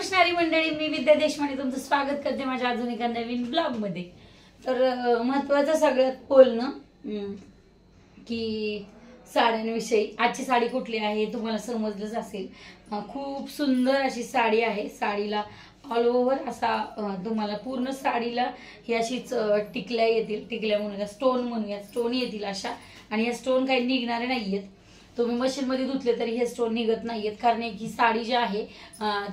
रामकृष्ण हरी मंडळी, मी विद्या देशपांडे तुमचं स्वागत करते माझ्या अजून एका नवीन ब्लॉग मध्ये। तर महत्त्वाचं सगळ्यात बोलणं की साड्यांविषयी। आजची साडी कुठली आहे तुम्हाला समजलंच असेल। खूप सुंदर अशी साडी आहे। साडीला ऑल ओव्हर असा तुम्हाला पूर्ण साडीला ही अशीच टिकल्या येतील, टिकल्या म्हणूया, स्टोन म्हणूया, स्टोन येतील अशा। आणि हे स्टोन काही निघणारे नाहीयेत, तुम्ही मशीन मध्ये धुतले तरी हे स्टोन निघत नाहीयेत, कारण ही साडी जी आहे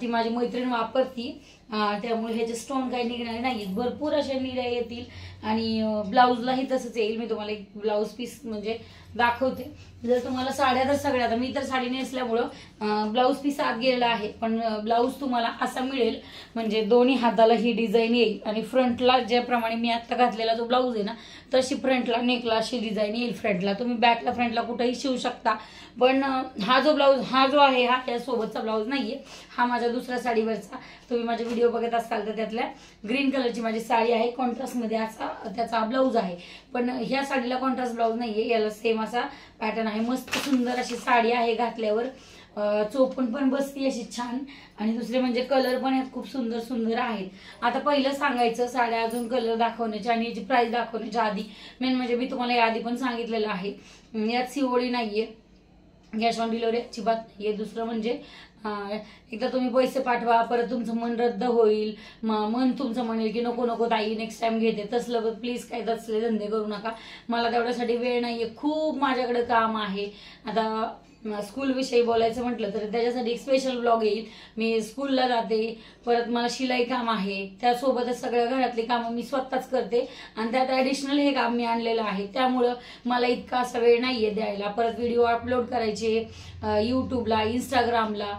ती माझी मैत्रीण वापरती, त्यामुळे ह्याचे स्टोन काही निघणारे नाहीयेत। भरपूर अशा निऱ्या येतील आणि ब्लाऊजलाही तसंच येईल। मी तुम्हाला एक ब्लाऊज पीस म्हणजे दाखवते। जर तुम्हाला साड्या तर सगळ्या, आता मी तर साडी नेसल्यामुळं ब्लाऊज पीस आत गेलेला आहे, पण ब्लाऊज तुम्हाला असा मिळेल म्हणजे दोन्ही हाताला ही डिझाईन येईल आणि फ्रंटला ज्याप्रमाणे मी आता घातलेला जो ब्लाऊज आहे ना तशी फ्रंटला नेकला अशी डिझाईन येईल। फ्रंटला तुम्ही बॅकला फ्रंटला कुठेही शिवू शकता, पण हा जो ब्लाऊज हा जो आहे हा यासोबतचा ब्लाऊज नाहीये, हा माझ्या दुसऱ्या साडीवरचा। तुम्ही माझे व्हिडिओ बघत असाल तर त्यातल्या ग्रीन कलरची माझी साडी आहे, कॉन्ट्रास्ट मध्ये असा त्याचा ब्लाऊज आहे, पण ह्या साडीला कॉन्ट्रास्ट ब्लाऊज नाहीये, याला सेम असा पॅटर्न आहे। मस्त सुंदर अशी साडी आहे, घातल्यावर चोपून पण बसती अशी छान। आणि दुसरे म्हणजे कलर पण यात खूप सुंदर सुंदर आहेत। आता पहिलं सांगायचं साड्या अजून कलर दाखवण्याच्या आणि याची प्राइस दाखवण्याच्या आधी मेन म्हणजे मी तुम्हाला याआधी पण सांगितलेलं आहे, यात सीओडी नाहीये, कॅश ऑन डिलिव्हरी अजिबात नाहीये। दुसरं म्हणजे एकदा तुम्ही पैसे पाठवा परत तुमचं मन रद्द होईल, मन तुमचं म्हणेल की नको नको ताई नेक्स्ट टाइम घेते, तसलं प्लीज काही तसले धंदे करू नका। मला तेवढ्यासाठी वेळ नाहीये, खूप माझ्याकडे काम आहे। आता स्कूल विषयी बोलायचं म्हटलं तर त्याच्यासाठी एक स्पेशल ब्लॉग येईल। मी स्कूलला जाते, परत मला शिलाई काम आहे, त्यासोबतच सगळ्या घरातली कामं मी स्वतःच करते आणि त्यात ॲडिशनल हे काम मी आणलेलं आहे, त्यामुळं मला इतका असा वेळ नाहीये द्यायला। परत व्हिडिओ अपलोड करायचे यूट्यूबला, इंस्टाग्रामला,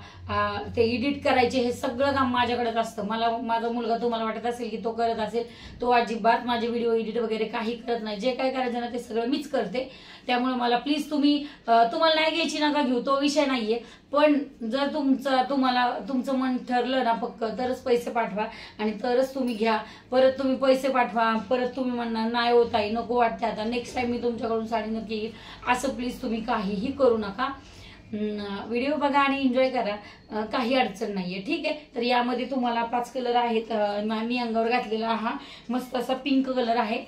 ते एडिट करायचे, हे सगळं काम माझ्याकडेच असतं। मला माझा मुलगा तुम्हाला वाटत असेल की तो करत असेल, तो अजिबात माझे व्हिडिओ एडिट वगैरे काही करत नाही। जे काय करायचं ना ते सगळं मीच करते, त्यामुळे मला प्लीज तुम्हाला नाही घ्यायची नका घेऊ, तो विषय नाहीये, पण जर तुमचं मन ठरलं ना पक्क तरच पैसे पाठवा आणि तरच तुम्ही घ्या। परत तुम्ही पैसे पाठवा परत तुम्ही म्हणणार नाही होत आहे, नको वाटते, आता नेक्स्ट टाइम मी तुमच्याकडून साडी नक्की घेईल, असं प्लीज तुम्ही काहीही करू नका। व्हिडिओ बघा आणि एन्जॉय करा, काही अडचण नाहीये, ठीक आहे। तर यामध्ये तुम्हाला 5 कलर आहेत। मी अंगावर घातलेला हा मस्त असा पिंक कलर आहे,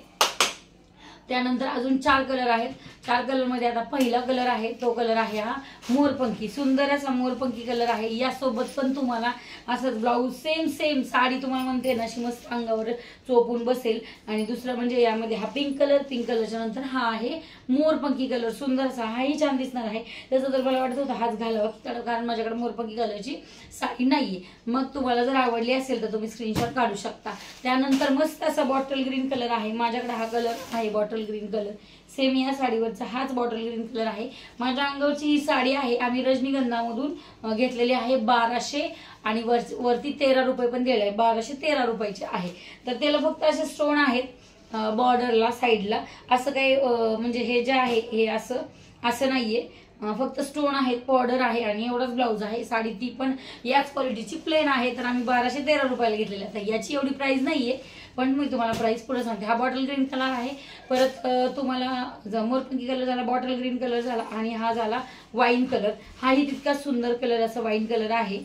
त्यानंतर अजून 4 कलर आहेत। 4 कलर मध्ये आता पहिला कलर आहे तो कलर आहे हा मोरपंखी, सुंदर असा मोरपंखी कलर आहे। यासोबत पण तुम्हाला असंच ब्लाऊज सेम साडी तुम्हाला म्हणते ना अशी मस्त अंगावर चोपून बसेल। आणि दुसरं म्हणजे यामध्ये हा पिंक कलरच्या नंतर हा आहे मोरपंखी कलर, सुंदर असा, हाही छान दिसणार आहे। त्याचं तर मला वाटत होतं हाच घालावा, कारण माझ्याकडे मोरपंखी कलरची साडी नाहीये। मग तुम्हाला जर आवडली असेल तर तुम्ही स्क्रीनशॉट काढू शकता। त्यानंतर मस्त असा बॉटल ग्रीन कलर आहे, माझ्याकडे हा कलर आहे बॉटल ग्रीन कलर, सेम या साडीवरचा हाच बॉटल ग्रीन कलर आहे। माझ्या अंगावरची ही साडी आहे, आम्ही रजनीगंधामधून घेतलेली आहे, 1200 आणि वरती 13 रुपये पण दिले आहे, 1213 रुपयाचे आहे। तर त्याला फक्त असे स्टोन आहेत बॉर्डरला साईडला, असं काही म्हणजे हे जे आहे हे असं नाहीये, फक्त स्टोन आहेत, बॉर्डर आहे आणि एवढाच ब्लाऊज आहे। साडी ती पण याच क्वालिटीची प्लेन आहे, तर आम्ही 1213 रुपयाला घेतलेली आहे। याची एवढी प्राइस नाहीये, पण मी तुम्हाला प्राइस पुढे सांगते। हा बॉटल ग्रीन कलर आहे, परत तुम्हाला मोरपंखी कलर झाला, बॉटल ग्रीन कलर झाला आणि हा झाला वाईन कलर, हाही तितका सुंदर कलर असा वाईन कलर आहे।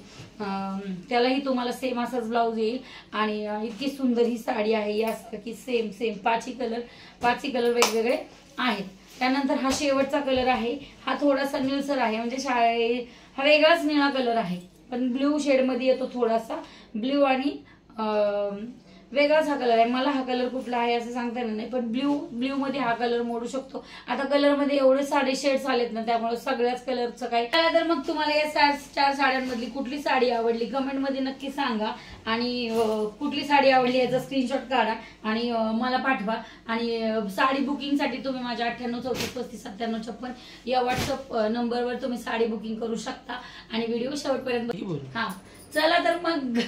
त्यालाही तुम्हाला सेम असाच ब्लाऊज येईल आणि इतकी सुंदर ही साडी आहे, यासारखी सेम 5ही कलर वेगवेगळे आहेत। त्यानंतर हा शेवटचा कलर आहे, हा थोडासा निळसर आहे, म्हणजे हा वेगळाच निळा कलर आहे, पण ब्ल्यू शेड मध्ये येतो, थोडासा ब्ल्यू आणि वेगळाच हा कलर आहे। मला हा कलर कुठला आहे असं सांगता येणार नाही, पण ब्ल्यू मध्ये हा कलर मोडू शकतो। आता कलर मध्ये एवढे साडे शेड्स आलेत ना, त्यामुळे सगळ्याच कलरचं काय। तर मग तुम्हाला या 4 साड्यांमधली कुठली साडी आवडली कमेंट मध्ये नक्की सांगा, आणि कुठली साडी आवडली याचा स्क्रीनशॉट काढा आणि मला पाठवा। आणि साडी बुकिंग साठी तुम्ही माझ्या 9834359756 या व्हॉट्सअप नंबरवर तुम्ही साडी बुकिंग करू शकता आणि व्हिडिओ शेवटपर्यंत। हा चला तर मग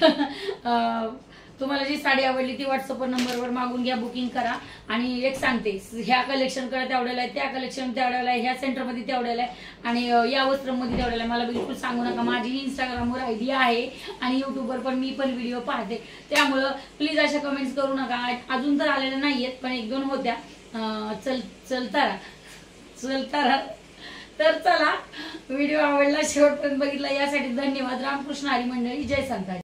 तुम्हाला जी साडी आवडली ती व्हॉट्सअप नंबरवर मागून घ्या, बुकिंग करा। आणि एक सांगते, ह्या कलेक्शन कडे तेवढ्याला आहे, त्या कलेक्शन तेवढ्याला आहे, ह्या सेंटरमध्ये तेवढ्याला आहे आणि या वस्त्रमध्ये तेवढ्याला आहे, मला बिलकुल सांगू नका। माझी इंस्टाग्रामवर आयडी आहे आणि युट्यूबवर पण मी पण व्हिडिओ पाहते, त्यामुळं प्लीज अशा कमेंट्स करू नका। अजून तर आलेल्या नाहीयेत, पण 1-2 होत्या। चलता राहा। तर चला, व्हिडिओ आवडला शेवटपर्यंत बघितला यासाठी धन्यवाद। रामकृष्ण हरी मंडळी, जय संताजी।